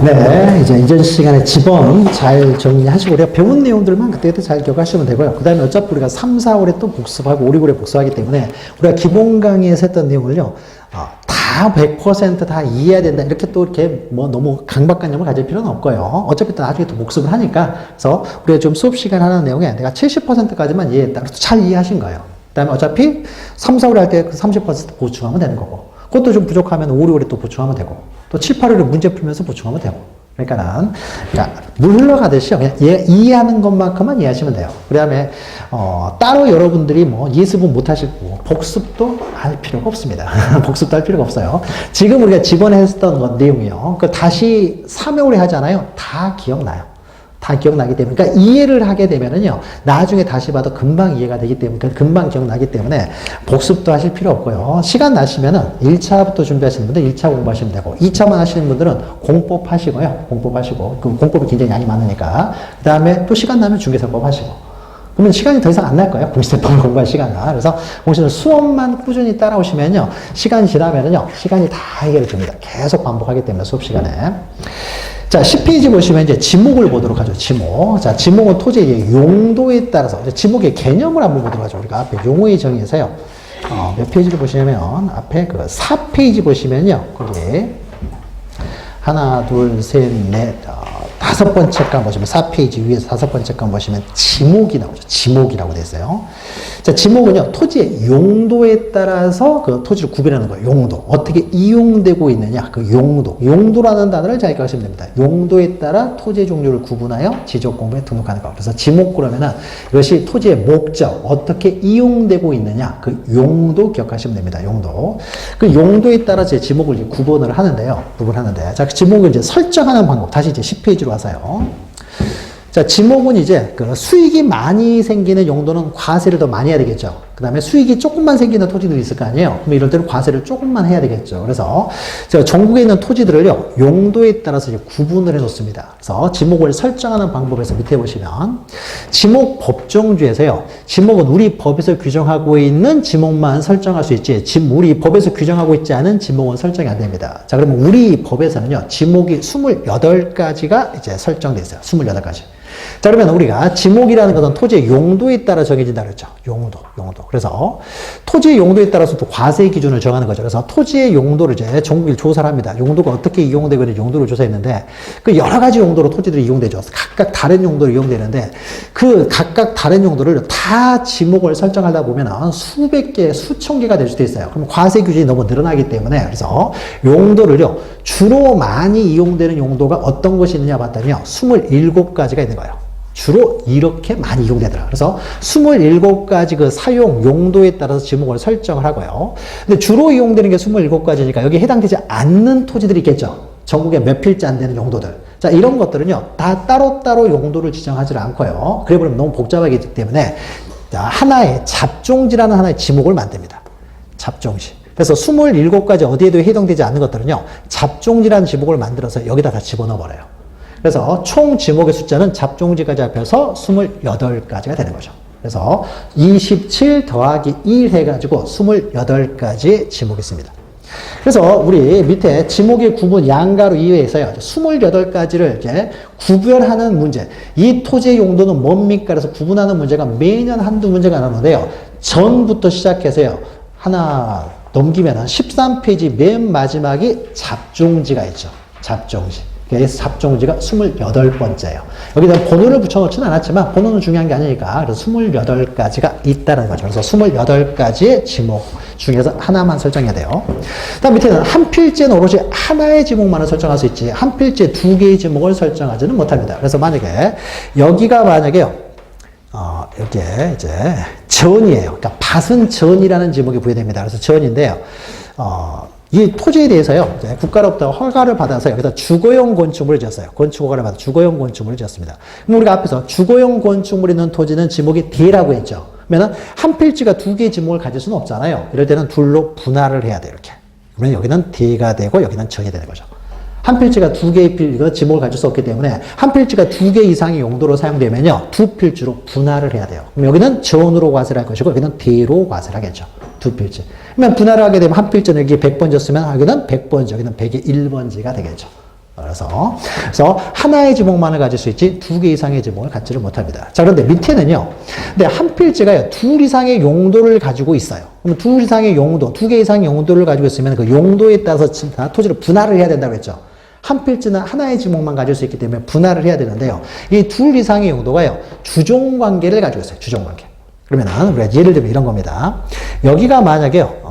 네, 이제 이전 시간에 지번 잘 정리하시고 우리가 배운 내용들만 그때그때 잘 기억하시면 되고요. 그 다음에 어차피 우리가 3, 4월에 또 복습하고 5, 6월에 복습하기 때문에 우리가 기본 강의에서 했던 내용을요, 다 100%다 이해해야 된다. 이렇게 또 이렇게 뭐 너무 강박관념을 가질 필요는 없고요. 어차피 또 나중에 또 복습을 하니까. 그래서 우리가 좀 수업 시간 하는 내용에 내가 70%까지만 이해했다. 그래서 잘 이해하신 거예요. 그 다음에 어차피 3, 4월에 할 때 그 30% 보충하면 되는 거고. 그것도 좀 부족하면 5, 6월에 또 보충하면 되고. 또 7, 8월에 문제 풀면서 보충하면 되고. 그러니까 물 흘러가듯이 그냥 이해하는 것만큼만 이해하시면 돼요. 그 다음에 따로 여러분들이 뭐 예습은 못 하실 거고 복습도 할 필요가 없습니다. 복습도 할 필요가 없어요. 지금 우리가 지번에 했던 내용이요. 그 다시 3회월에 하잖아요. 다 기억나요. 다 기억나기 때문에, 그러니까 이해를 하게 되면은요, 나중에 다시 봐도 금방 이해가 되기 때문에, 금방 기억나기 때문에, 복습도 하실 필요 없고요. 시간 나시면은 1차부터 준비하시는 분들 1차 공부하시면 되고, 2차만 하시는 분들은 공법 하시고요. 공법 하시고, 그 공법이 굉장히 양이 많으니까. 그 다음에 또 시간 나면 중개사법 하시고. 그러면 시간이 더 이상 안 날 거예요. 공시세법을 공부할 시간은. 그래서 공시는 수업만 꾸준히 따라오시면요, 시간이 지나면은요, 시간이 다 해결이 됩니다. 계속 반복하기 때문에 수업 시간에. 자, 10페이지 보시면 이제 지목을 보도록 하죠. 지목. 자, 지목은 토지의 용도에 따라서, 지목의 개념을 한번 보도록 하죠. 우리가 앞에 용어의 정의에서요. 몇 페이지를 보시냐면, 앞에 그 4페이지 보시면요. 거기, 하나, 둘, 셋, 넷, 5번째 칸 보시면, 4페이지 위에서 5번째 칸 보시면, 지목이 나오죠. 지목이라고 되어 있어요. 자, 지목은요, 토지의 용도에 따라서 그 토지를 구별하는 거예요. 용도. 어떻게 이용되고 있느냐. 그 용도. 용도라는 단어를 잘 기억하시면 됩니다. 용도에 따라 토지의 종류를 구분하여 지적공부에 등록하는 거. 그래서 지목 그러면은 이것이 토지의 목적, 어떻게 이용되고 있느냐. 그 용도 기억하시면 됩니다. 용도. 그 용도에 따라 제 지목을 이제 구분을 하는데요. 구분하는데. 자, 그 지목을 이제 설정하는 방법. 다시 이제 10페이지로 와서요. 자, 지목은 이제 그 수익이 많이 생기는 용도는 과세를 더 많이 해야 되겠죠. 그 다음에 수익이 조금만 생기는 토지들이 있을 거 아니에요. 그럼 이럴 때는 과세를 조금만 해야 되겠죠. 그래서 제가 전국에 있는 토지들을요, 용도에 따라서 이제 구분을 해 놓습니다. 그래서 지목을 설정하는 방법에서 밑에 보시면, 지목 법정주에서요, 지목은 우리 법에서 규정하고 있는 지목만 설정할 수 있지, 우리 법에서 규정하고 있지 않은 지목은 설정이 안 됩니다. 자, 그러면 우리 법에서는요, 지목이 28가지가 이제 설정되어 있어요. 28가지. 자, 그러면 우리가 지목이라는 것은 토지의 용도에 따라 정해진다 그랬죠. 용도. 그래서 토지의 용도에 따라서 또 과세 기준을 정하는 거죠. 그래서 토지의 용도를 이제 전국에 조사를 합니다. 용도가 어떻게 이용되고 있는지 용도를 조사했는데, 그 여러 가지 용도로 토지들이 이용되죠. 각각 다른 용도로 이용되는데, 그 각각 다른 용도를 다 지목을 설정하다 보면 수백 개, 수천 개가 될 수도 있어요. 그럼 과세 기준이 너무 늘어나기 때문에, 그래서 용도를요, 주로 많이 이용되는 용도가 어떤 것이 있느냐 봤더니요, 27가지가 있는 거예요. 주로 이렇게 많이 이용되더라. 그래서 27가지 그 사용 용도에 따라서 지목을 설정을 하고요. 근데 주로 이용되는 게 27가지니까 여기에 해당되지 않는 토지들이 있겠죠. 전국에 몇 필지 안 되는 용도들. 자, 이런 것들은요, 다 따로따로 용도를 지정하지 않고요. 그래 버리면 너무 복잡하기 때문에, 하나의 잡종지라는 하나의 지목을 만듭니다. 잡종지. 그래서 27가지 어디에도 해당되지 않는 것들은요, 잡종지라는 지목을 만들어서 여기다 다 집어넣어 버려요. 그래서 총 지목의 숫자는 잡종지까지 합해서 28가지가 되는 거죠. 그래서 27 더하기 1 해가지고 28가지의 지목이 있습니다. 그래서 우리 밑에 지목의 구분 양가로 이외에서요, 28가지를 이제 구별하는 문제. 이 토지의 용도는 뭡니까? 그래서 구분하는 문제가 매년 한두 문제가 나오는데요. 전부터 시작해서요, 하나 넘기면 13페이지 맨 마지막이 잡종지가 있죠. 잡종지. 그래서 잡종지가 28번째예요. 여기다 번호를 붙여놓지는 않았지만 번호는 중요한 게 아니니까, 그래서 28가지가 있다는 거죠. 그래서 28가지의 지목 중에서 하나만 설정해야 돼요. 다음 밑에는 한 필지는 오로지 하나의 지목만을 설정할 수 있지, 한 필지에 2개의 지목을 설정하지는 못합니다. 그래서 만약에 여기가 만약에요, 여기에 이제 전이에요. 그러니까 밭은 전이라는 지목이 부여됩니다. 그래서 전인데요, 이 토지에 대해서요, 이제 국가로부터 허가를 받아서 여기다 주거용 건축물을 지었어요. 건축 허가를 받아 주거용 건축물을 지었습니다. 그럼 우리가 앞에서 주거용 건축물이 있는 토지는 지목이 D라고 했죠. 그러면 한 필지가 2개의 지목을 가질 수는 없잖아요. 이럴 때는 둘로 분할을 해야 돼요, 이렇게. 그러면 여기는 D가 되고 여기는 전이 되는 거죠. 한 필지가 2개의 지목을 가질 수 없기 때문에 한 필지가 2개 이상의 용도로 사용되면요, 2필지로 분할을 해야 돼요. 그럼 여기는 전으로 과세를 할 것이고 여기는 D로 과세를 하겠죠. 2필지. 그러면 분할을 하게 되면 한 필지는 여기 100번지였으면 여기는 100번지, 여기는 101번지가 되겠죠. 그래서 하나의 지목만을 가질 수 있지 두 개 이상의 지목을 갖지를 못합니다. 자, 그런데 밑에는요. 근데 한 필지가요. 둘 이상의 용도를 가지고 있어요. 그럼 둘 이상의 용도, 두 개 이상의 용도를 가지고 있으면 그 용도에 따라서 토지를 분할을 해야 된다고 했죠. 한 필지는 하나의 지목만 가질 수 있기 때문에 분할을 해야 되는데요. 이 둘 이상의 용도가요. 주종 관계를 가지고 있어요. 주종 관계. 그러면은 우리가 예를 들면 이런 겁니다. 여기가 만약에요.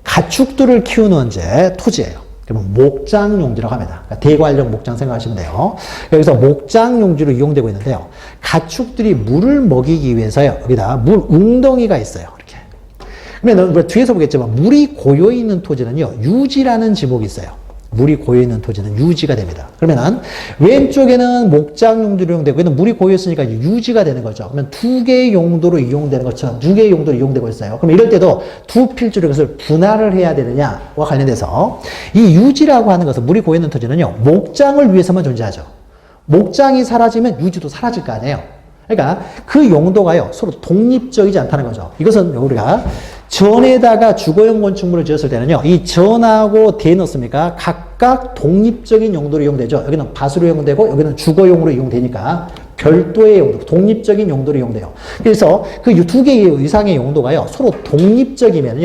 가축들을 키우는 토지예요. 그러면 목장용지라고 합니다. 그러니까 대관령 목장 생각하시면 돼요. 여기서 목장용지로 이용되고 있는데요. 가축들이 물을 먹이기 위해서요. 여기다 물 웅덩이가 있어요. 이렇게. 그러면 우리가 뒤에서 보겠지만 물이 고여 있는 토지는요. 유지라는 지목이 있어요. 물이 고여 있는 토지는 유지가 됩니다. 그러면 왼쪽에는 목장 용도로 이용되고 있는 물이 고여 있으니까 유지가 되는 거죠. 그러면 두 개의 용도로 이용되는 것처럼 두 개의 용도로 이용되고 있어요. 그럼 이럴 때도 두 필지로 이것을 분할을 해야 되느냐와 관련돼서 이 유지라고 하는 것은 물이 고여 있는 토지는요. 목장을 위해서만 존재하죠. 목장이 사라지면 유지도 사라질 거 아니에요. 그러니까 그 용도가요. 서로 독립적이지 않다는 거죠. 이것은 우리가 전에다가 주거용 건축물을 지었을 때는요, 이 전하고 대는 어떻습니까? 각각 독립적인 용도로 이용되죠. 여기는 밭으로 이용되고, 여기는 주거용으로 이용되니까 별도의 용도, 독립적인 용도로 이용돼요. 그래서 그 두 개 이상의 용도가요, 서로 독립적이면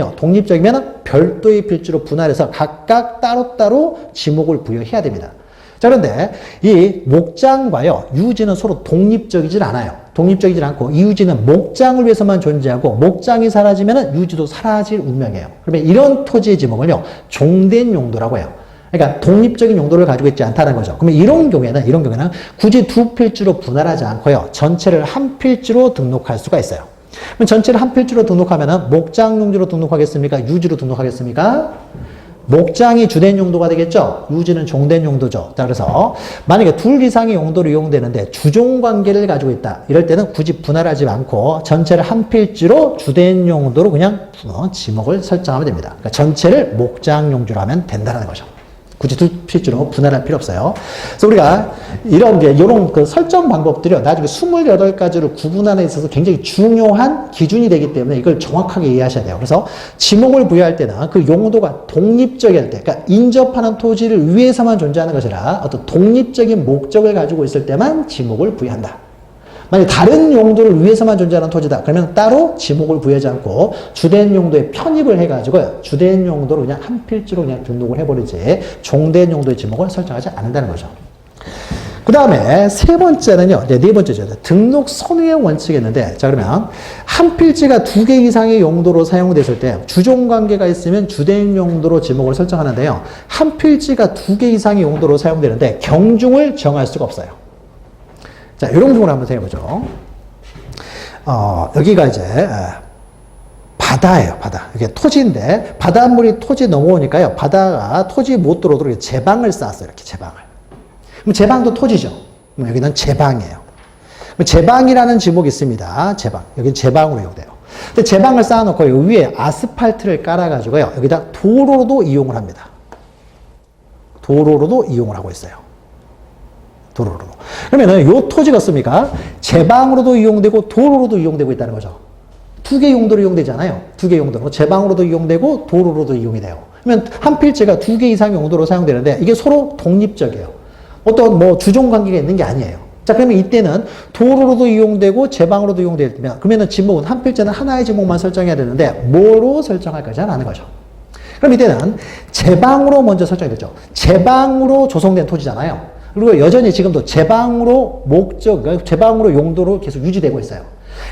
별도의 필지로 분할해서 각각 따로따로 지목을 부여해야 됩니다. 자, 그런데 이 목장과요, 유지는 서로 독립적이질 않아요. 독립적이질 않고 이 유지는 목장을 위해서만 존재하고 목장이 사라지면 유지도 사라질 운명이에요. 그러면 이런 토지의 지목을요, 종된 용도라고 해요. 그러니까 독립적인 용도를 가지고 있지 않다는 거죠. 그러면 이런 경우에는 굳이 두 필지로 분할하지 않고요, 전체를 한 필지로 등록할 수가 있어요. 그럼 전체를 한 필지로 등록하면은 목장 용지로 등록하겠습니까? 유지로 등록하겠습니까? 목장이 주된 용도가 되겠죠? 유지는 종된 용도죠. 자, 그래서 만약에 둘 이상의 용도로 이용되는데 주종 관계를 가지고 있다. 이럴 때는 굳이 분할하지 않고 전체를 한 필지로 주된 용도로 그냥 지목을 설정하면 됩니다. 그러니까 전체를 목장 용지로 하면 된다는 거죠. 굳이 두 필지로 분할할 필요 없어요. 그래서 우리가 이런 그 설정 방법들이 나중에 28가지를 구분하는 데 있어서 굉장히 중요한 기준이 되기 때문에 이걸 정확하게 이해하셔야 돼요. 그래서 지목을 부여할 때는 그 용도가 독립적일 때, 그러니까 인접하는 토지를 위해서만 존재하는 것이라 어떤 독립적인 목적을 가지고 있을 때만 지목을 부여한다. 만약 다른 용도를 위해서만 존재하는 토지다. 그러면 따로 지목을 부여하지 않고 주된 용도에 편입을 해가지고 주된 용도로 그냥 한 필지로 그냥 등록을 해버리지 종된 용도의 지목을 설정하지 않는다는 거죠. 그 다음에 세 번째는요. 네 번째죠. 등록 선호의 원칙이 있는데, 자, 그러면 한 필지가 두 개 이상의 용도로 사용됐을 때 주종 관계가 있으면 주된 용도로 지목을 설정하는데요. 한 필지가 두 개 이상의 용도로 사용되는데 경중을 정할 수가 없어요. 자, 이런 경우를 한번 생각해보죠. 여기가 이제 바다예요, 바다. 이게 토지인데 바닷물이 토지 넘어오니까요, 바다가 토지 못 들어오도록 제방을 쌓았어요, 이렇게 제방을. 그럼 제방도 토지죠. 그럼 여기는 제방이에요. 그럼 제방이라는 지목이 있습니다. 제방. 여기는 제방으로 이용돼요. 근데 제방을 쌓아놓고 이 위에 아스팔트를 깔아가지고요, 여기다 도로로도 이용을 합니다. 도로로도 이용을 하고 있어요. 도로로. 그러면은 요 토지가 어떻습니까? 제방으로도 이용되고 도로로도 이용되고 있다는 거죠. 두 개 용도로 이용되잖아요. 두 개 용도로. 제방으로도 이용되고 도로로도 이용이 돼요. 그러면 한 필지가 두 개 이상의 용도로 사용되는데 이게 서로 독립적이에요. 어떤 주종 관계가 있는 게 아니에요. 자, 그러면 이때는 도로로도 이용되고 제방으로도 이용되면 그러면은 지목은 한 필지는 하나의 지목만 설정해야 되는데 뭐로 설정할 거지 않는 거죠. 그럼 이때는 제방으로 먼저 설정이 되죠. 제방으로 조성된 토지잖아요. 그리고 여전히 지금도 제방으로 제방으로 용도로 계속 유지되고 있어요.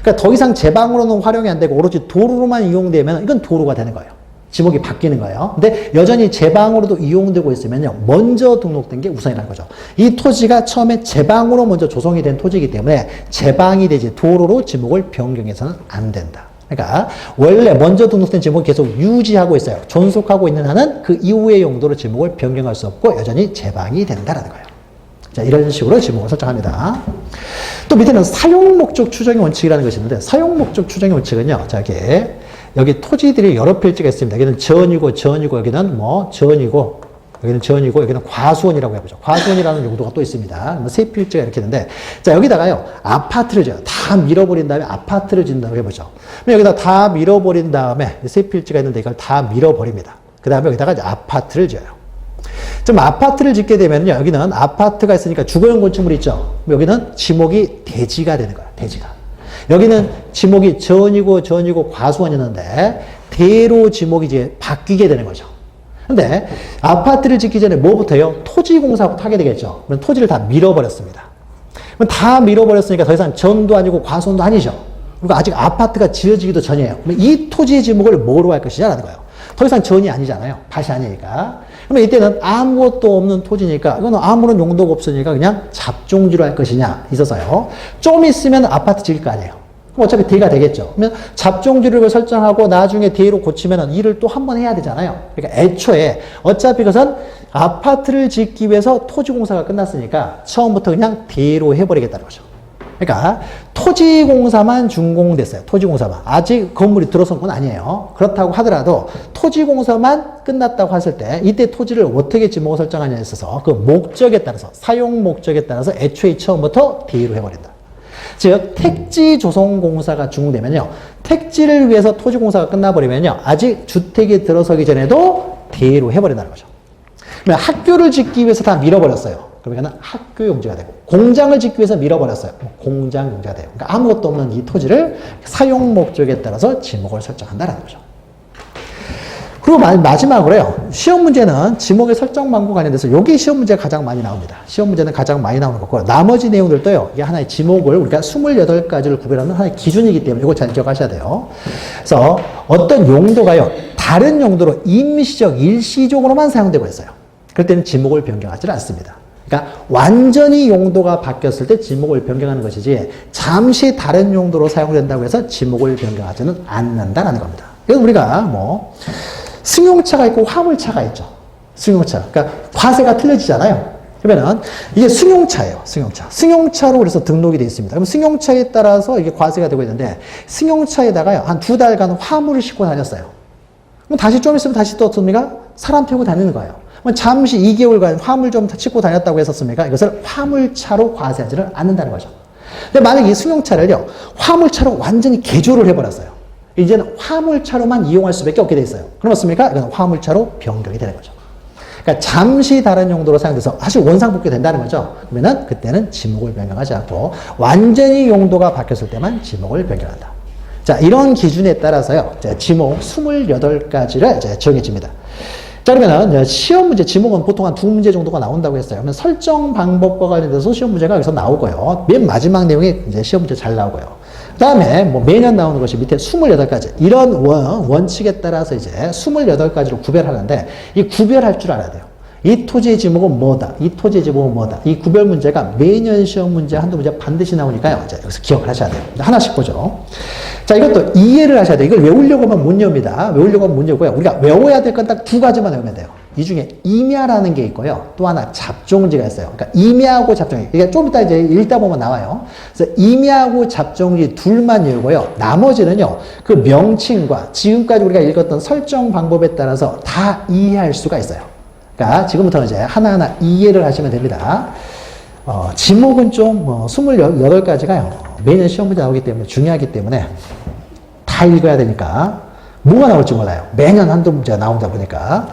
그러니까 더 이상 제방으로는 활용이 안 되고 오로지 도로로만 이용되면 이건 도로가 되는 거예요. 지목이 바뀌는 거예요. 근데 여전히 제방으로도 이용되고 있으면요, 먼저 등록된 게 우선이라는 거죠. 이 토지가 처음에 제방으로 먼저 조성이 된 토지이기 때문에 제방이 되지 도로로 지목을 변경해서는 안 된다. 그러니까 원래 먼저 등록된 지목을 계속 유지하고 있어요. 존속하고 있는 한은 그 이후의 용도로 지목을 변경할 수 없고 여전히 제방이 된다는 거예요. 자, 이런 식으로 지목을 설정합니다. 또 밑에는 사용목적 추정의 원칙이라는 것이 있는데, 사용목적 추정의 원칙은요, 자, 여기 토지들이 여러 필지가 있습니다. 여기는 전이고, 여기는 전이고, 여기는 과수원이라고 해보죠. 과수원이라는 용도가 또 있습니다. 세 필지가 이렇게 있는데, 자, 여기다가요, 아파트를 지어요. 다 밀어버린 다음에 아파트를 짓는다고 해보죠. 그럼 여기다 다 밀어버린 다음에, 세 필지가 있는데 이걸 다 밀어버립니다. 그 다음에 여기다가 이제 아파트를 지어요. 자, 좀 아파트를 짓게 되면요. 여기는 아파트가 있으니까 주거용 건축물이 있죠. 여기는 지목이 대지가 되는 거야. 대지가. 여기는 지목이 전이고 과수원이었는데 대로 지목이 이제 바뀌게 되는 거죠. 근데 아파트를 짓기 전에 뭐부터요? 토지공사부터 하게 되겠죠. 그럼 토지를 다 밀어버렸습니다. 그럼 다 밀어버렸으니까 더 이상 전도 아니고 과수원도 아니죠. 그리고 아직 아파트가 지어지기도 전이에요. 그럼 이 토지의 지목을 뭐로 할 것이냐라는 거예요. 더 이상 전이 아니잖아요. 밭이 아니니까. 그러면 이때는 아무것도 없는 토지니까 이거는 아무런 용도가 없으니까 그냥 잡종지로 할 것이냐 있어서요. 좀 있으면 아파트 지을 거 아니에요. 그럼 어차피 대가 되겠죠. 그러면 잡종지를 설정하고 나중에 대로 고치면 일을 또 한 번 해야 되잖아요. 그러니까 애초에 어차피 그것은 아파트를 짓기 위해서 토지공사가 끝났으니까 처음부터 그냥 대로 해버리겠다는 거죠. 그러니까 토지공사만 준공됐어요. 토지공사만. 아직 건물이 들어선 건 아니에요. 그렇다고 하더라도 토지공사만 끝났다고 했을 때 이때 토지를 어떻게 지목을 설정하냐에 있어서 그 목적에 따라서 사용 목적에 따라서 애초에 처음부터 대로 해버린다. 즉 택지조성공사가 준공되면요. 택지를 위해서 토지공사가 끝나버리면요. 아직 주택이 들어서기 전에도 대로 해버린다는 거죠. 그러면 학교를 짓기 위해서 다 밀어버렸어요. 그러면 학교 용지가 되고 공장을 짓기 위해서 밀어버렸어요. 공장 용지가 돼요. 그러니까 아무것도 없는 이 토지를 사용 목적에 따라서 지목을 설정한다는 거죠. 그리고 마지막으로요. 시험 문제는 지목의 설정 방법 관련돼서 여기 시험 문제가 가장 많이 나옵니다. 시험 문제는 가장 많이 나오는 거고 나머지 내용들도요. 이게 하나의 지목을 우리가 28가지를 구별하는 하나의 기준이기 때문에 이거 잘 기억하셔야 돼요. 그래서 어떤 용도가요. 다른 용도로 임시적, 일시적으로만 사용되고 있어요. 그럴 때는 지목을 변경하지 않습니다. 그러니까 완전히 용도가 바뀌었을 때 지목을 변경하는 것이지 잠시 다른 용도로 사용된다고 해서 지목을 변경하지는 않는다라는 겁니다. 그래서 우리가 뭐 승용차가 있고 화물차가 있죠. 승용차. 그러니까 과세가 틀려지잖아요. 그러면은 이게 승용차예요. 승용차. 승용차로 그래서 등록이 되어 있습니다. 그럼 승용차에 따라서 이게 과세가 되고 있는데 승용차에다가요. 한 2달간 화물을 싣고 다녔어요. 그럼 다시 좀 있으면 다시 또 어떻습니까? 사람 태우고 다니는 거예요. 잠시 2개월간 화물 좀 싣고 다녔다고 했었습니까? 이것을 화물차로 과세하지는 않는다는 거죠. 근데 만약 이 승용차를요, 화물차로 완전히 개조를 해버렸어요. 이제는 화물차로만 이용할 수밖에 없게 돼 있어요. 그럼 어떻습니까? 이건 화물차로 변경이 되는 거죠. 그러니까 잠시 다른 용도로 사용돼서 사실 원상복귀 된다는 거죠. 그러면 그때는 지목을 변경하지 않고 완전히 용도가 바뀌었을 때만 지목을 변경한다. 자, 이런 기준에 따라서요, 지목 28가지를 정해집니다. 자, 그러면 시험 문제 지목은 보통 한 2문제 정도가 나온다고 했어요. 그러면 설정 방법과 관련돼서 시험 문제가 여기서 나오고요. 맨 마지막 내용이 이제 시험 문제 잘 나오고요. 그 다음에 뭐 매년 나오는 것이 밑에 28가지. 이런 원칙에 따라서 이제 28가지로 구별하는데 이 구별할 줄 알아야 돼요. 이 토지의 지목은 뭐다. 이 토지의 지목은 뭐다. 이 구별 문제가 매년 시험 문제 한두 문제 반드시 나오니까요. 자, 여기서 기억을 하셔야 돼요. 하나씩 보죠. 자, 이것도 이해를 하셔야 돼요. 이걸 외우려고 하면 못 외웁니다. 외우려고 하면 못 외우고요. 우리가 외워야 될 건 딱 2가지만 외우면 돼요. 이 중에 임야라는 게 있고요. 또 하나 잡종지가 있어요. 그러니까 임야하고 잡종지. 이게 좀 이따 이제 읽다 보면 나와요. 그래서 임야하고 잡종지 둘만 외우고요. 나머지는요. 그 명칭과 지금까지 우리가 읽었던 설정 방법에 따라서 다 이해할 수가 있어요. 그러니까 지금부터 이제 하나하나 이해를 하시면 됩니다. 지목은 좀 28가지가요. 매년 시험 문제 나오기 때문에 중요하기 때문에 다 읽어야 되니까 뭐가 나올지 몰라요. 매년 한두 문제가 나온다 보니까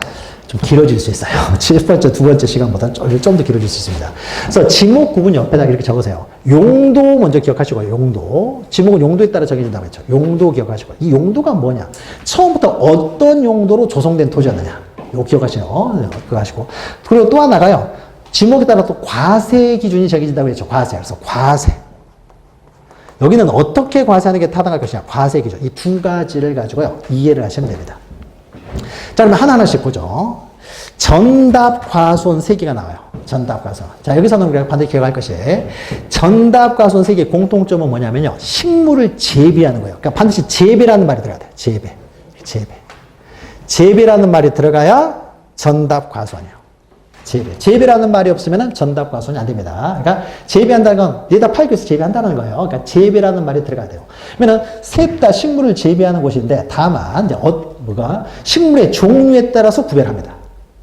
좀 길어질 수 있어요. 첫 번째, 두 번째 시간보다는 좀 더 길어질 수 있습니다. 그래서 지목 구분 옆에다 이렇게 적으세요. 용도 먼저 기억하시고요. 용도. 지목은 용도에 따라 정해진다고 했죠. 용도 기억하시고. 이 용도가 뭐냐? 처음부터 어떤 용도로 조성된 토지였느냐? 이거 기억하시죠? 그거 하시고. 그리고 또 하나가요. 지목에 따라 또 과세 기준이 정해진다고 했죠. 과세. 그래서 과세. 여기는 어떻게 과세하는 게 타당할 것이냐. 과세 기준. 이 2가지를 가지고요. 이해를 하시면 됩니다. 자, 그러면 하나하나씩 보죠. 전답, 과손 3개가 나와요. 전답, 과손. 자, 여기서는 우리가 반드시 기억할 것이 전답, 과손 3개의 공통점은 뭐냐면요. 식물을 재배하는 거예요. 그러니까 반드시 재배라는 말이 들어가야 돼요. 재배. 재배라는 말이 들어가야 전답, 과손이에요. 재배라는 말이 없으면 전답, 과손이 안 됩니다. 그러니까 재배한다는 건 내다 팔기 위해서 재배한다는 거예요. 그러니까 재배라는 말이 들어가야 돼요. 그러면 셋 다 식물을 재배하는 곳인데 다만 이제 식물의 종류에 따라서 구별합니다.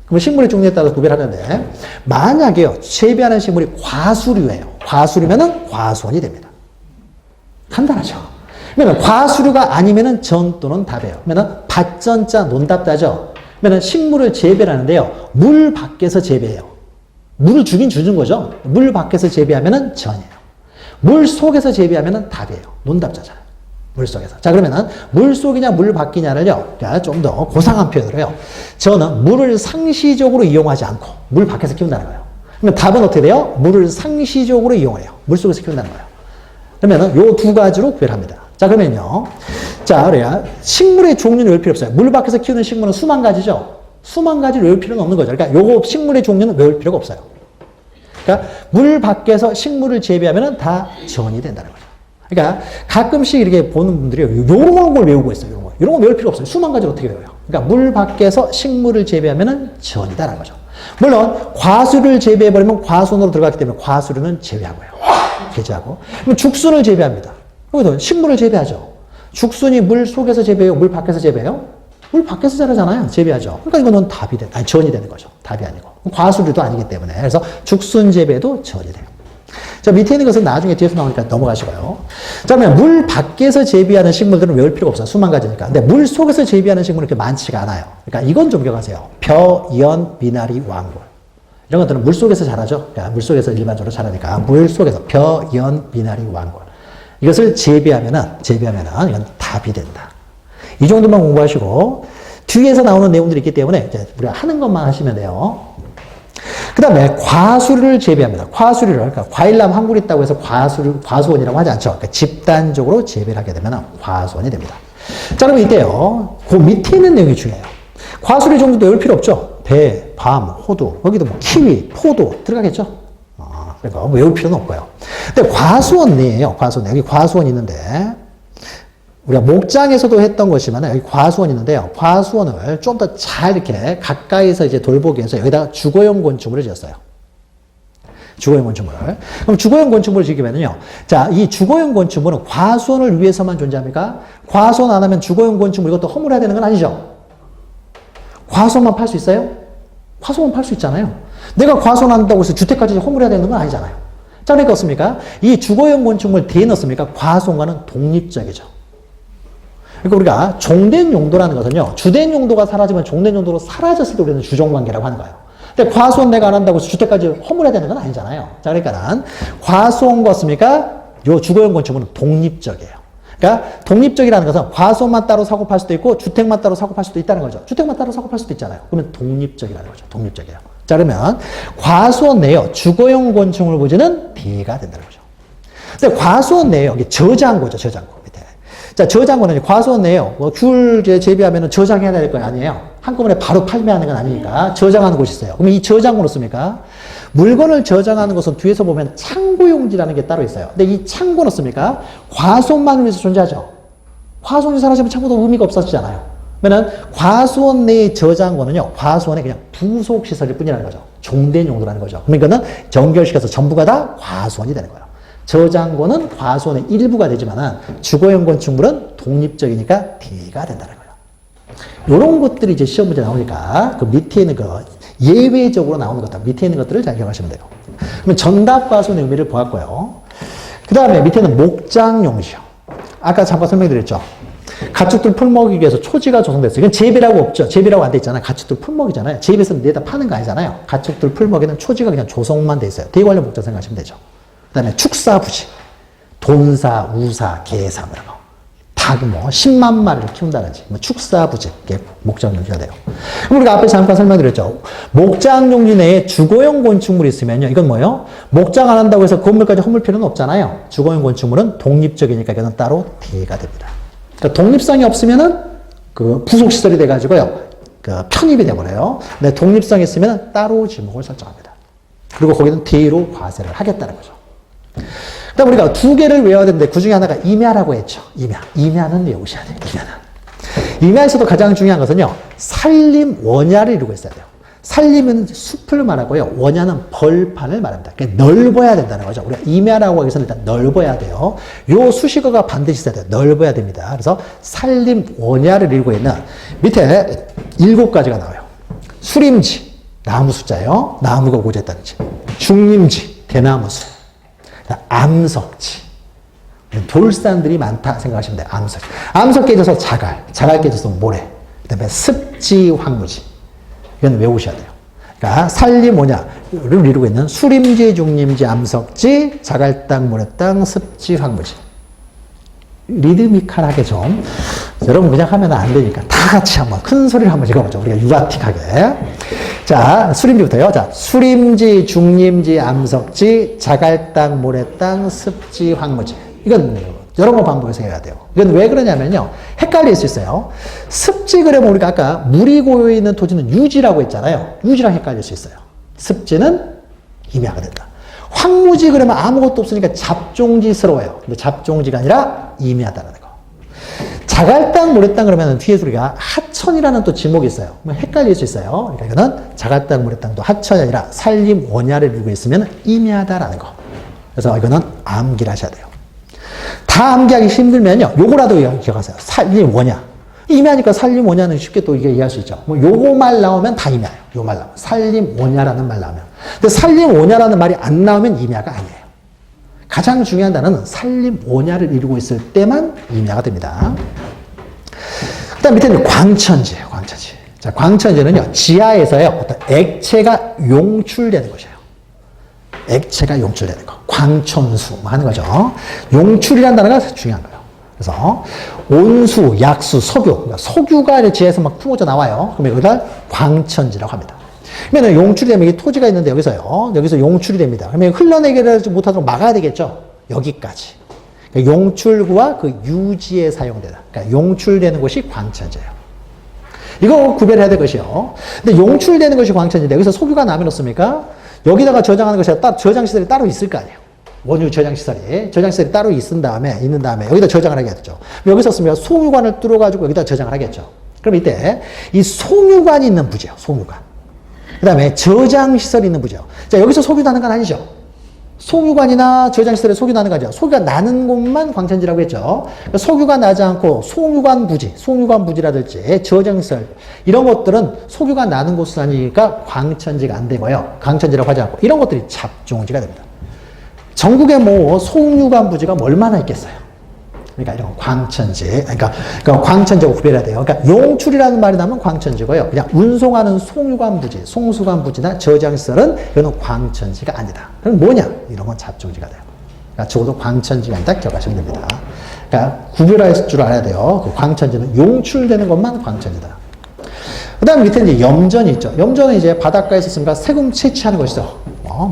그럼 식물의 종류에 따라서 구별하는데 만약에요 재배하는 식물이 과수류예요. 과수류면은 과손이 됩니다. 간단하죠. 그러면 과수류가 아니면은 전 또는 답이에요. 그러면 밭전자 논답자죠. 그러면 식물을 재배하는데요. 물 밖에서 재배해요. 물을 주긴 주는 거죠. 물 밖에서 재배하면은 전이에요. 물 속에서 재배하면은 답이에요. 논답자잖아요. 물 속에서. 자, 그러면은 물 속이냐 물 밖이냐를요. 좀 더 고상한 표현으로 해요. 저는 물을 상시적으로 이용하지 않고 물 밖에서 키운다는 거예요. 그러면 답은 어떻게 돼요? 물을 상시적으로 이용해요. 물 속에서 키운다는 거예요. 그러면은 요 두 가지로 구별합니다. 자, 그러면요. 자, 그래야 식물의 종류는 외울 필요 없어요. 물 밖에서 키우는 식물은 수만 가지죠. 수만 가지를 외울 필요는 없는 거죠. 그러니까 요거 식물의 종류는 외울 필요가 없어요. 그러니까 물 밖에서 식물을 재배하면은 다 전이 된다는 거죠. 그러니까 가끔씩 이렇게 보는 분들이 요런 걸 외우고 있어요. 요런 거. 이런 거 외울 필요 없어요. 수만 가지를 어떻게 외워요? 그러니까 물 밖에서 식물을 재배하면은 전이다라는 거죠. 물론 과수를 재배해버리면 과수원으로 들어갔기 때문에 과수류는 제외하고요. 제외하고. 그럼 죽순을 재배합니다. 여기도 식물을 재배하죠. 죽순이 물 속에서 재배해요? 물 밖에서 재배해요? 물 밖에서 자라잖아요. 재배하죠. 그러니까 이거는 답이 전이 되는 거죠. 답이 아니고. 과수류도 아니기 때문에. 그래서 죽순 재배도 전이 돼요. 자, 밑에 있는 것은 나중에 뒤에서 나오니까 넘어가시고요. 자, 그러면 물 밖에서 재배하는 식물들은 외울 필요가 없어요. 수만 가지니까. 근데 물 속에서 재배하는 식물은 그렇게 많지가 않아요. 그러니까 이건 좀 기억하세요. 벼, 연, 미나리, 왕골. 이런 것들은 물 속에서 자라죠. 그러니까 물 속에서 일반적으로 자라니까. 물 속에서 벼, 연, 미나리, 왕골. 이것을 재배하면은 이건 답이 된다. 이 정도만 공부하시고, 뒤에서 나오는 내용들이 있기 때문에 이제 우리가 하는 것만 하시면 돼요. 그 다음에 과수를 재배합니다. 과수류를, 그러니까 과일나무 한 그루 있다고 해서 과수원이라고 하지 않죠. 그러니까 집단적으로 재배를 하게 되면 과수원이 됩니다. 자, 그럼 이때요. 그 밑에 있는 내용이 중요해요. 과수류 정도도 외울 필요 없죠. 배, 밤, 호두, 여기도 뭐 키위, 포도 들어가겠죠. 그러니까 뭐 외울 필요는 없고요. 근데 과수원 내에요. 과수원 내. 여기 과수원이 있는데, 우리가 목장에서도 했던 것이면 여기 과수원이 있는데요. 과수원을 좀 더 잘 이렇게 가까이서 이제 돌보기 위해서 여기다가 주거용 건축물을 지었어요. 주거용 건축물을. 그럼 주거용 건축물을 지으면요. 자, 이 주거용 건축물은 과수원을 위해서만 존재합니까? 과수원 안 하면 주거용 건축물 이것도 허물어야 되는 건 아니죠. 과수원만 팔 수 있어요? 과수원 팔 수 있잖아요. 내가 과수원 한다고 해서 주택까지 허물어야 되는 건 아니잖아요. 자, 그러니까 어떻습니까? 이 주거용 건축물 뒤에 넣습니까? 과수원과는 독립적이죠. 그러니까 우리가 종된 용도라는 것은요, 주된 용도가 사라지면 종된 용도로 사라졌을 때 우리는 주종관계라고 하는 거예요. 근데 과수원 내가 안 한다고 해서 주택까지 허물어야 되는 건 아니잖아요. 자, 그러니까 과수원과 어떻습니까? 요 주거용 건축물은 독립적이에요. 그러니까 독립적이라는 것은 과수원만 따로 사고 팔 수도 있고 주택만 따로 사고 팔 수도 있다는 거죠. 주택만 따로 사고 팔 수도 있잖아요. 그러면 독립적이라는 거죠. 독립적이에요. 자, 그러면 과수원 내에 주거용 건축물 부지는 D가 된다는 거죠. 근데 과수원 내에 여기 저장고죠. 저장고. 자, 저장고는 과수원 내에요. 뭐 귤 재배하면 저장해야 될 거 아니에요. 한꺼번에 바로 판매하는 건 아니니까 저장하는 곳이 있어요. 그러면 이 저장고는 씁니까? 물건을 저장하는 것은 뒤에서 보면 창고용지라는 게 따로 있어요. 근데 이 창고는 씁니까? 과수원만을 위해서 존재하죠. 과수원이 사라지면 창고도 의미가 없어지잖아요. 그러면 과수원 내의 저장고는요, 과수원의 그냥 부속 시설일 뿐이라는 거죠. 종된 용도라는 거죠. 그러니까는 연결시켜서 전부가 다 과수원이 되는 거예요. 저장고는 과수원의 일부가 되지만 주거용 건축물은 독립적이니까 D가 된다는 거예요. 이런 것들이 이제 시험 문제 나오니까 그 밑에 있는 거 예외적으로 나오는 것들, 밑에 있는 것들을 잘 기억하시면 돼요. 그러면 전답 과수원의 의미를 보았고요. 그 다음에 밑에는 목장용지요. 아까 잠깐 설명드렸죠. 가축들 풀 먹이기 위해서 초지가 조성됐어요. 이건 재배라고 없죠. 재배라고 안 돼 있잖아요. 가축들 풀 먹이잖아요. 재배해서 내다 파는 거 아니잖아요. 가축들 풀 먹이는 초지가 그냥 조성만 돼 있어요. 대관련 목장 생각하시면 되죠. 그 다음에 축사부지, 돈사, 우사, 개사, 이런 거. 닭 10만 마리를 키운다든지, 축사부지, 이게 목장용지가 돼요. 그럼 우리가 앞에 잠깐 설명드렸죠. 목장용지 내에 주거용 건축물이 있으면요. 이건 뭐예요? 목장 안 한다고 해서 건물까지 허물 필요는 없잖아요. 주거용 건축물은 독립적이니까 이거는 따로 D가 됩니다. 그러니까 독립성이 없으면은 그 부속시설이 돼가지고요. 그 편입이 돼버려요. 근데 독립성이 있으면 따로 지목을 설정합니다. 그리고 거기는 D로 과세를 하겠다는 거죠. 그 다음 우리가 두 개를 외워야 되는데 그 중에 하나가 임야라고 했죠. 임야. 임야는 외우셔야 돼요. 임야는. 임야에서도 가장 중요한 것은요. 산림 원야를 이루고 있어야 돼요. 산림은 숲을 말하고요. 원야는 벌판을 말합니다. 그러니까 넓어야 된다는 거죠. 우리가 임야라고 하기 위해서는 일단 넓어야 돼요. 요 수식어가 반드시 있어야 돼요. 넓어야 됩니다. 그래서 산림 원야를 이루고 있는 밑에 7가지가 나와요. 수림지, 나무 숫자요. 나무가 고제했다는 지. 중림지, 대나무숲. 암석지. 돌산들이 많다 생각하시면 돼요. 암석. 암석 깨져서 자갈, 자갈 깨져서 모래. 그 다음에 습지, 황무지. 이건 외우셔야 돼요. 그러니까 산림오냐를 이루고 있는 수림지, 중림지, 암석지, 자갈땅, 모래땅, 습지, 황무지. 리드미컬하게 좀. 여러분 그냥 하면 안 되니까 다 같이 한번 큰 소리를 한번 읽어보죠. 우리가 유아틱하게. 자, 수림지부터요. 자, 수림지, 중림지, 암석지, 자갈땅, 모래땅, 습지, 황무지. 이건 여러 번 반복해서 해야 돼요. 이건 왜 그러냐면요. 헷갈릴 수 있어요. 습지 그러면 우리가 아까 물이 고여 있는 토지는 유지라고 했잖아요. 유지랑 헷갈릴 수 있어요. 습지는 임야가 된다. 황무지 그러면 아무것도 없으니까 잡종지스러워요. 근데 잡종지가 아니라 임야다라는 거. 자갈땅, 모래땅 그러면 뒤에 우리가 하천이라는 또 지목이 있어요. 헷갈릴 수 있어요. 그러니까 이거는 자갈땅, 모래땅도 하천이 아니라 산림, 원야를 이루고 있으면 임야다라는 거. 그래서 이거는 암기를 하셔야 돼요. 다 암기하기 힘들면요. 요거라도 기억하세요. 산림, 원야. 임야니까 산림, 원야는 쉽게 또 이게 이해할 수 있죠. 뭐 요거 말 나오면 다 임야예요. 요 말 나오면. 산림, 원야라는 말 나오면. 근데 산림, 원야라는 말이 안 나오면 임야가 아니에요. 가장 중요한 단어는 산림, 원야를 이루고 있을 때만 임야가 됩니다. 그 다음 밑에는 광천지예요. 광천지. 자, 광천지는요. 지하에서요. 어떤 액체가 용출되는 것이에요. 액체가 용출되는 거. 광천수 뭐 하는 거죠. 용출이라는 단어가 중요한 거예요. 그래서 온수, 약수, 석유. 그러니까 석유가 지하에서 막 품어져 나와요. 그러면 여기다 광천지라고 합니다. 그러면 용출이 되면 이 토지가 있는데 여기서요. 여기서 용출이 됩니다. 그러면 흘러내기를 못하도록 막아야 되겠죠. 여기까지. 그러니까 용출구와 그 유지에 사용되다. 그러니까 용출되는 곳이 광천지예요. 이거 구별해야 될 것이요. 근데 용출되는 것이 광천지인데 여기서 석유가 나면 어떻습니까? 여기다가 저장하는 것이 저장시설이 따로 있을 거 아니에요. 원유 저장시설이 따로 있는 다음에 여기다 저장을 하겠죠. 여기서 쓰면 송유관을 뚫어가지고 여기다 저장을 하겠죠. 그럼 이때 이 송유관이 있는 부지예요. 송유관. 그 다음에 저장시설이 있는 부지예요. 자, 여기서 석유 나는 건 아니죠. 송유관이나 저장시설에 석유 나는 거 아니죠. 석유가 나는 곳만 광천지라고 했죠. 그러니까 석유가 나지 않고 송유관 부지라든지 저장시설 이런 것들은 석유가 나는 곳은 아니니까 광천지가 안 되고요. 광천지라고 하지 않고 이런 것들이 잡종지가 됩니다. 전국에 뭐 송유관 부지가 얼마나 있겠어요. 그러니까 이런 광천지, 그러니까 광천지하고 구별해야 돼요. 그러니까 용출이라는 말이 나면 광천지고요. 그냥 운송하는 송유관 부지, 송수관 부지나 저장시설은 이거는 광천지가 아니다. 그럼 뭐냐? 이런 건 잡종지가 돼요. 그러니까 적어도 광천지가 아니다 기억하시면 됩니다. 그러니까 구별할 줄 알아야 돼요. 그 광천지는 용출되는 것만 광천지다. 그 다음 밑에 이제 염전이 있죠. 염전은 이제 바닷가에 있으니까 세금 채취하는 것이죠.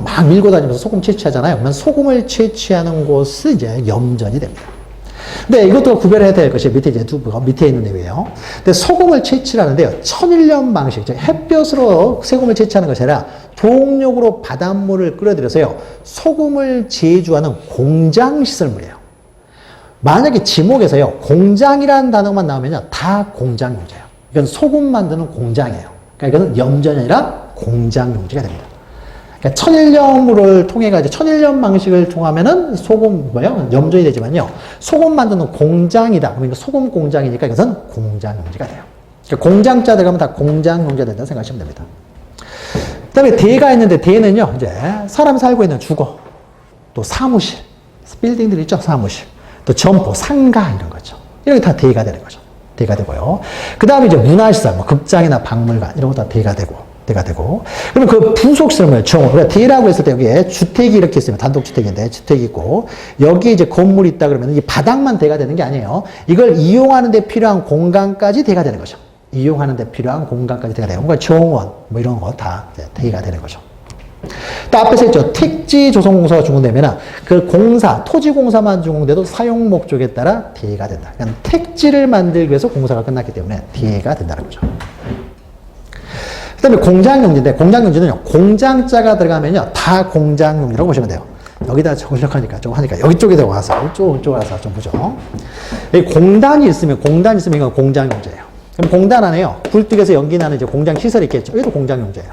막 밀고 다니면서 소금 채취하잖아요. 그러면 소금을 채취하는 곳이 이제 염전이 됩니다. 근데 이것도 구별해야 될 것이 밑에 이제 밑에 있는 내용이에요. 근데 소금을 채취하는데요. 천일염 방식, 즉 햇볕으로 소금을 채취하는 것이 아니라 동력으로 바닷물을 끌어들여서요. 소금을 제조하는 공장 시설물이에요. 만약에 지목에서요. 공장이라는 단어만 나오면요. 다 공장 용지예요. 이건 소금 만드는 공장이에요. 그러니까 이거는 염전이 아니라 공장 용지가 됩니다. 그러니까 천일염을 통해가지고 천일염 방식을 통하면은 염전이 되지만요. 소금 만드는 공장이다. 그러니까 소금 공장이니까 이것은 공장 용지가 돼요. 그러니까 공장자 들어가면 다 공장 용지가 된다고 생각하시면 됩니다. 그 다음에 대가 있는데 대는요, 이제 사람이 살고 있는 주거, 또 사무실, 빌딩들 있죠, 사무실, 또 점포, 상가 이런 거죠. 이런 게 다 대가 되는 거죠. 대가 되고요. 그 다음에 이제 문화시설, 뭐 극장이나 박물관 이런 거 다 대가 되고. 그러면 그 부속시설 뭐예요? 정원. 우리가 대라고 했을 때 여기에 주택이 이렇게 있으면 단독주택인데 주택이 있고 여기에 이제 건물이 있다 그러면 이 바닥만 대가 되는 게 아니에요. 이걸 이용하는 데 필요한 공간까지 대가 되는 거죠. 이용하는 데 필요한 공간까지 대가 되고 그러니까 정원 뭐 이런 거 다 대가 되는 거죠. 또 앞에서 했죠. 택지 조성공사가 준공되면 그 공사, 토지공사만 준공돼도 사용 목적에 따라 대가 된다. 그러니까 택지를 만들기 위해서 공사가 끝났기 때문에 대가 된다는 거죠. 그 다음에 공장용지인데 공장용지는요. 공장자가 들어가면요. 다 공장용지라고 보시면 돼요. 여기다 정력하니까 좀 하니까 여기 쪽에다 와서 이쪽 와서 좀 보죠. 여기 공단이 있으면 이건 공장용지예요. 그럼 공단 안에요. 굴뚝에서 연기 나는 이제 공장 시설이 있겠죠. 이것도 공장용지예요.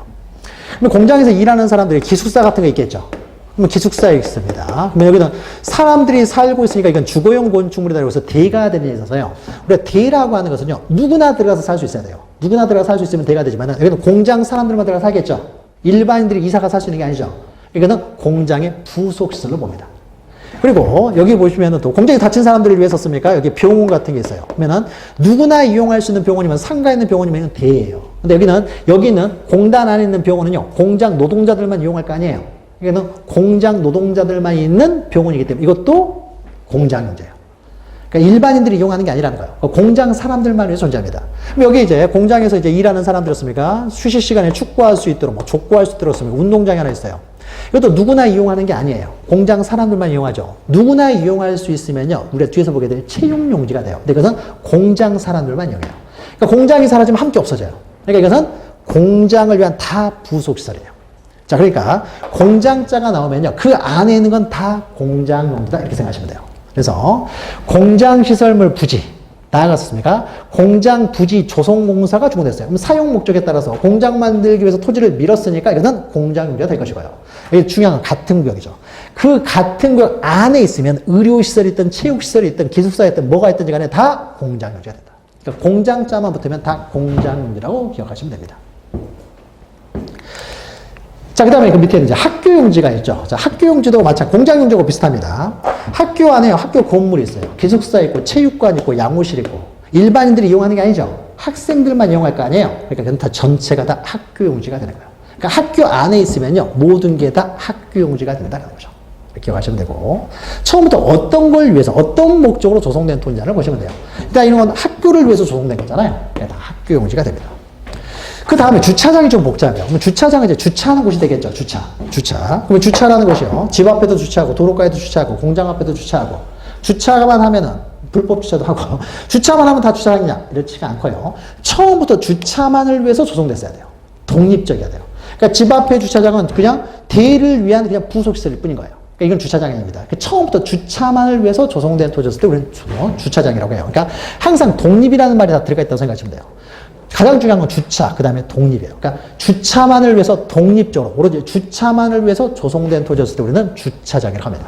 그럼 공장에서 일하는 사람들이 기숙사 같은 거 있겠죠. 그러면 기숙사에 있습니다. 그러면 여기는 사람들이 살고 있으니까 이건 주거용 건축물이다 그래서 대가 되는 데 있어서요. 우리가 대라고 하는 것은요. 누구나 들어가서 살 수 있어야 돼요. 누구나 들어가서 살 수 있으면 대가 되지만 여기는 공장 사람들만 들어가서 살겠죠. 일반인들이 이사가 살 수 있는 게 아니죠. 이거는 공장의 부속시설로 봅니다. 그리고 여기 보시면은 또 공장에 다친 사람들을 위해서 씁니까? 여기 병원 같은 게 있어요. 그러면은 누구나 이용할 수 있는 병원이면 상가 있는 병원이면 대예요. 근데 여기는 공단 안에 있는 병원은요, 공장 노동자들만 이용할 거 아니에요. 여기는 공장 노동자들만 있는 병원이기 때문에 이것도 공장용제예요. 그러니까 일반인들이 이용하는 게 아니라는 거예요. 공장 사람들만 위해서 존재합니다. 그럼 여기 이제 공장에서 이제 일하는 사람들이었습니까? 휴식 시간에 축구할 수 있도록, 뭐 족구할 수 있도록 운동장이 하나 있어요. 이것도 누구나 이용하는 게 아니에요. 공장 사람들만 이용하죠. 누구나 이용할 수 있으면요, 우리가 뒤에서 보게 될 채용용지가 돼요. 근데 이것은 공장 사람들만 이용해요. 그러니까 공장이 사라지면 함께 없어져요. 그러니까 이것은 공장을 위한 다 부속시설이에요. 자, 그러니까 공장자가 나오면요, 그 안에 있는 건 다 공장용지다 이렇게 생각하시면 돼요. 그래서 공장시설물 부지, 나아갔습니까? 공장 부지 조성공사가 주문됐어요. 그럼 사용 목적에 따라서 공장 만들기 위해서 토지를 밀었으니까 이것은 공장용지가 될 것이고요. 이게 중요한 건 같은 구역이죠. 그 같은 구역 안에 있으면 의료시설이 있든 체육시설이 있든 기숙사가 있든 뭐가 있든지 간에 다 공장용지가 된다. 그러니까 공장자만 붙으면 다 공장용지라고 기억하시면 됩니다. 자, 그 다음에 그 밑에는 이제 학교용지가 있죠. 자, 학교용지도 마찬가지, 공장용지하고 비슷합니다. 학교 안에 학교 건물이 있어요. 기숙사 있고, 체육관 있고, 양호실 있고. 일반인들이 이용하는 게 아니죠. 학생들만 이용할 거 아니에요. 그러니까 그건 다 전체가 다 학교용지가 되는 거예요. 그러니까 학교 안에 있으면요, 모든 게 다 학교용지가 된다는 거죠. 이렇게 기억하시면 되고. 처음부터 어떤 걸 위해서, 어떤 목적으로 조성된 토지냐를 보시면 돼요. 일단 이런 건 학교를 위해서 조성된 거잖아요. 그러니까 다 학교용지가 됩니다. 그 다음에 주차장이 좀 복잡해요. 그럼 주차장은 이제 주차하는 곳이 되겠죠. 주차. 그러면 주차라는 것이요, 집 앞에도 주차하고, 도로가에도 주차하고, 공장 앞에도 주차하고, 주차만 하면은, 불법 주차도 하고, 주차만 하면 다 주차장이냐? 이렇지가 않고요. 처음부터 주차만을 위해서 조성됐어야 돼요. 독립적이어야 돼요. 그러니까 집 앞에 주차장은 그냥 대를 위한 그냥 부속시설일 뿐인 거예요. 그러니까 이건 주차장이 아닙니다. 그러니까 처음부터 주차만을 위해서 조성된 토지였을 때 우리는 주차장이라고 해요. 그러니까 항상 독립이라는 말이 다 들어가 있다고 생각하시면 돼요. 가장 중요한 건 주차, 그 다음에 독립이에요. 그러니까 주차만을 위해서 독립적으로, 오로지 주차만을 위해서 조성된 토지였을 때 우리는 주차장이라고 합니다.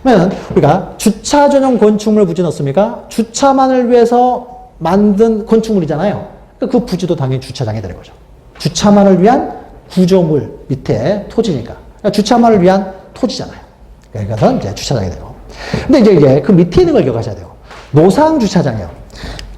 그러면 우리가 주차 전용 건축물 부지 넣습니까? 주차만을 위해서 만든 건축물이잖아요. 그러니까 그 부지도 당연히 주차장이 되는 거죠. 주차만을 위한 구조물 밑에 토지니까. 그러니까 주차만을 위한 토지잖아요. 그래서 이제 주차장이 돼요. 근데 이제 그 밑에 있는 걸 기억하셔야 돼요. 노상 주차장이요.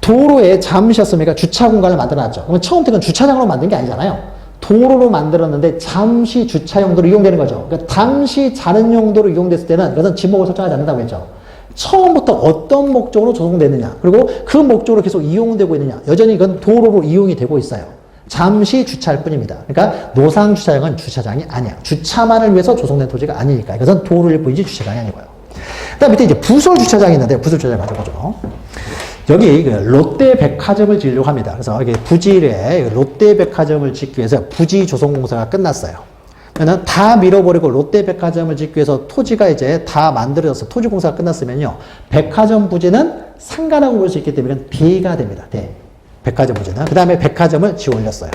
도로에 잠시였습니까? 주차 공간을 만들어놨죠. 그러면 처음부터 주차장으로 만든 게 아니잖아요. 도로로 만들었는데 잠시 주차 용도로 이용되는 거죠. 그러니까 잠시 자는 용도로 이용됐을 때는 이것은 지목을 설정하지 않는다고 했죠. 처음부터 어떤 목적으로 조성됐느냐, 그리고 그 목적으로 계속 이용되고 있느냐, 여전히 이건 도로로 이용이 되고 있어요. 잠시 주차할 뿐입니다. 그러니까 노상 주차장은 주차장이 아니야. 주차만을 위해서 조성된 토지가 아니니까 이것은 도로일 뿐이지 주차장이 아니고요. 그다음 밑에 이제 부설 주차장이 있는데, 부설 주차장 가져보죠. 여기 롯데백화점을 지으려고 합니다. 그래서 이게 부지에 롯데백화점을 짓기 위해서 부지 조성공사가 끝났어요. 그러면 다 밀어버리고 롯데백화점을 짓기 위해서 토지가 이제 다 만들어져서 토지공사가 끝났으면요, 백화점 부지는 상가라고 볼 수 있기 때문에 이건 대가 됩니다. 대. 백화점 부지는. 그 다음에 백화점을 지어 올렸어요.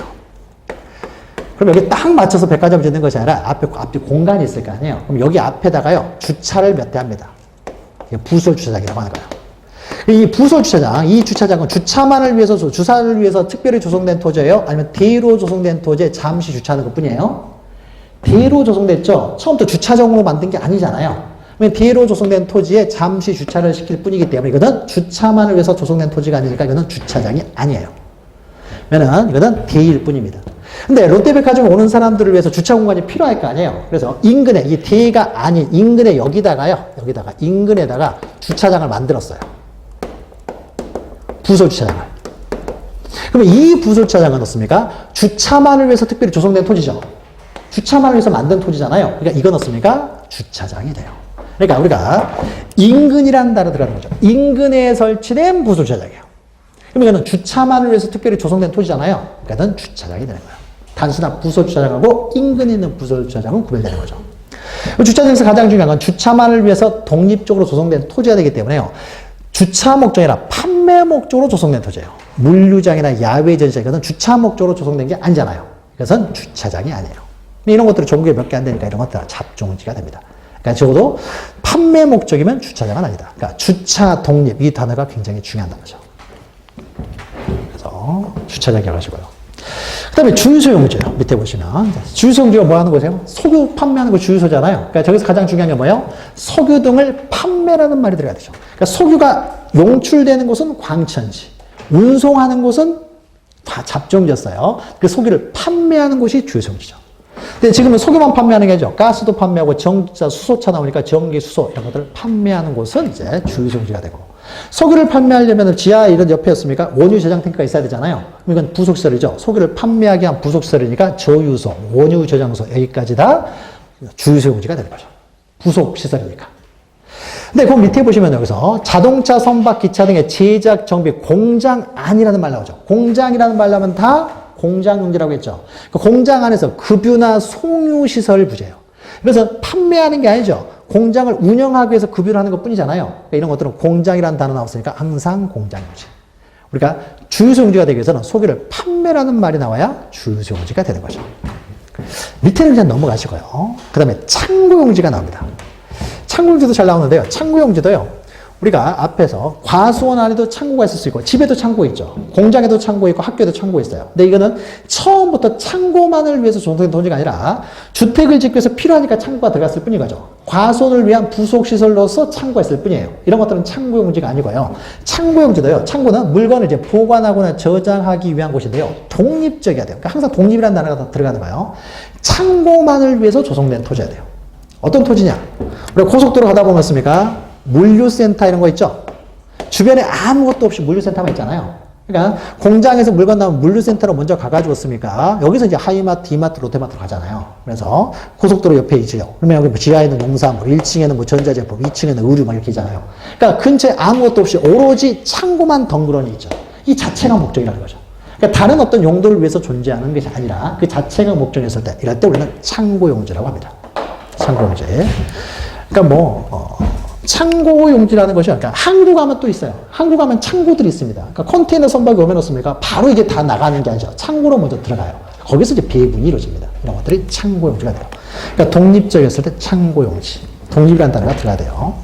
그럼 여기 딱 맞춰서 백화점 짓는 것이 아니라 앞에 공간이 있을 거 아니에요. 그럼 여기 앞에다가요, 주차를 몇 대 합니다. 부설 주차장이라고 하는 거예요. 이 부설 주차장, 이 주차장은 주차만을 위해서, 주차를 위해서 특별히 조성된 토지예요? 아니면 대로 조성된 토지에 잠시 주차하는 것 뿐이에요? 대로 조성됐죠? 처음부터 주차장으로 만든 게 아니잖아요. 대로 조성된 토지에 잠시 주차를 시킬 뿐이기 때문에 이거는 주차만을 위해서 조성된 토지가 아니니까 이거는 주차장이 아니에요. 왜냐면 이거는 대일 뿐입니다. 근데 롯데백화점에 오는 사람들을 위해서 주차 공간이 필요할 거 아니에요. 그래서 인근에, 이 대가 아닌 인근에 여기다가 인근에다가 주차장을 만들었어요. 부설 주차장을. 그러면 이 부설 주차장은 어떻습니까? 주차만을 위해서 특별히 조성된 토지죠. 주차만을 위해서 만든 토지잖아요. 그러니까 이건 어떻습니까? 주차장이 돼요. 그러니까 우리가 인근이라는 단어 들어가는 거죠. 인근에 설치된 부설 주차장이에요. 그러면 이거는 주차만을 위해서 특별히 조성된 토지잖아요. 그러니까 이건 주차장이 되는 거예요. 단순한 부설 주차장하고 인근에 있는 부설 주차장은 구별되는 거죠. 주차장에서 가장 중요한 건 주차만을 위해서 독립적으로 조성된 토지가 되기 때문에요, 주차 목적이 아니라 판매 목적으로 조성된 토지예요. 물류장이나 야외 전시장, 이것은 주차 목적으로 조성된 게 아니잖아요. 이것은 주차장이 아니에요. 이런 것들이 전국에 몇 개 안 되니까 이런 것들은 잡종지가 됩니다. 그러니까 적어도 판매 목적이면 주차장은 아니다. 그러니까 주차 독립, 이 단어가 굉장히 중요한 단어죠. 그래서 주차장 기억하시고요. 그 다음에 주유소용지요. 밑에 보시면. 주유소용지가 뭐 하는 거세요? 석유 판매하는 거 주유소잖아요. 그러니까 저기서 가장 중요한 게 뭐예요? 석유 등을 판매라는 말이 들어가야 되죠. 그러니까 석유가 용출되는 곳은 광천지, 운송하는 곳은 다 잡종지였어요. 그 석유를 판매하는 곳이 주유소용지죠. 근데 지금은 석유만 판매하는 게 아니죠. 가스도 판매하고 전기차, 수소차 나오니까 전기, 수소 이런 것들을 판매하는 곳은 이제 주유소용지가 되고, 석유를 판매하려면 지하 이런 옆에였습니까? 원유 저장 탱크가 있어야 되잖아요. 이건 부속시설이죠. 석유를 판매하기 위한 부속시설이니까 저유소, 원유 저장소 여기까지 다 주유소용지가 되는 거죠. 부속시설이니까. 근데 그 밑에 보시면 여기서 자동차, 선박, 기차 등의 제작, 정비, 공장 안이라는 말 나오죠. 공장이라는 말 나오면 다 공장용지라고 했죠. 그 공장 안에서 급유나 송유시설 부재예요. 그래서 판매하는 게 아니죠. 공장을 운영하기 위해서 급유를 하는 것 뿐이잖아요. 그러니까 이런 것들은 공장이라는 단어 나왔으니까 항상 공장용지. 우리가 주유소용지가 되기 위해서는 석유를 판매라는 말이 나와야 주유소용지가 되는 거죠. 밑에는 그냥 넘어가시고요. 그 다음에 창고용지가 나옵니다. 창고용지도 잘 나오는데요. 창고용지도요. 우리가 앞에서 과수원 안에도 창고가 있을 수 있고, 집에도 창고 있죠. 공장에도 창고 있고, 학교에도 창고 있어요. 근데 이거는 처음부터 창고만을 위해서 조성된 토지가 아니라 주택을 짓기 위해서 필요하니까 창고가 들어갔을 뿐인 거죠. 과수원을 위한 부속시설로서 창고가 있을 뿐이에요. 이런 것들은 창고용지가 아니고요. 창고용지도요. 창고는 물건을 이제 보관하거나 저장하기 위한 곳인데요. 독립적이어야 돼요. 그러니까 항상 독립이라는 단어가 들어가는 거예요. 창고만을 위해서 조성된 토지야 돼요. 어떤 토지냐? 우리가 고속도로 가다 보면 습니까? 물류센터 이런 거 있죠? 주변에 아무것도 없이 물류센터만 있잖아요. 그러니까 공장에서 물건 나오면 물류센터로 먼저 가가지고 습니까? 여기서 이제 하이마트, 이마트, 롯데마트로 가잖아요. 그래서 고속도로 옆에 있죠. 그러면 여기 뭐 지하에는 농산물, 1층에는 뭐 전자제품, 2층에는 의류 막 이렇게 있잖아요. 그러니까 근처에 아무것도 없이 오로지 창고만 덩그러니 있죠. 이 자체가 목적이라는 거죠. 그러니까 다른 어떤 용도를 위해서 존재하는 것이 아니라 그 자체가 목적이었을 때, 이럴 때 우리는 창고용지라고 합니다. 창고용지. 그러니까 창고용지라는 것이, 그러니까 항구 가면 또 있어요. 항구 가면 창고들이 있습니다. 그러니까 컨테이너 선박이 오면 어떻습니까? 바로 이게 다 나가는 게 아니죠. 창고로 먼저 들어가요. 거기서 이제 배분이 이루어집니다. 이런 것들이 창고용지가 돼요. 그러니까 독립적이었을 때 창고용지. 독립이라는 단어가 들어가야 돼요.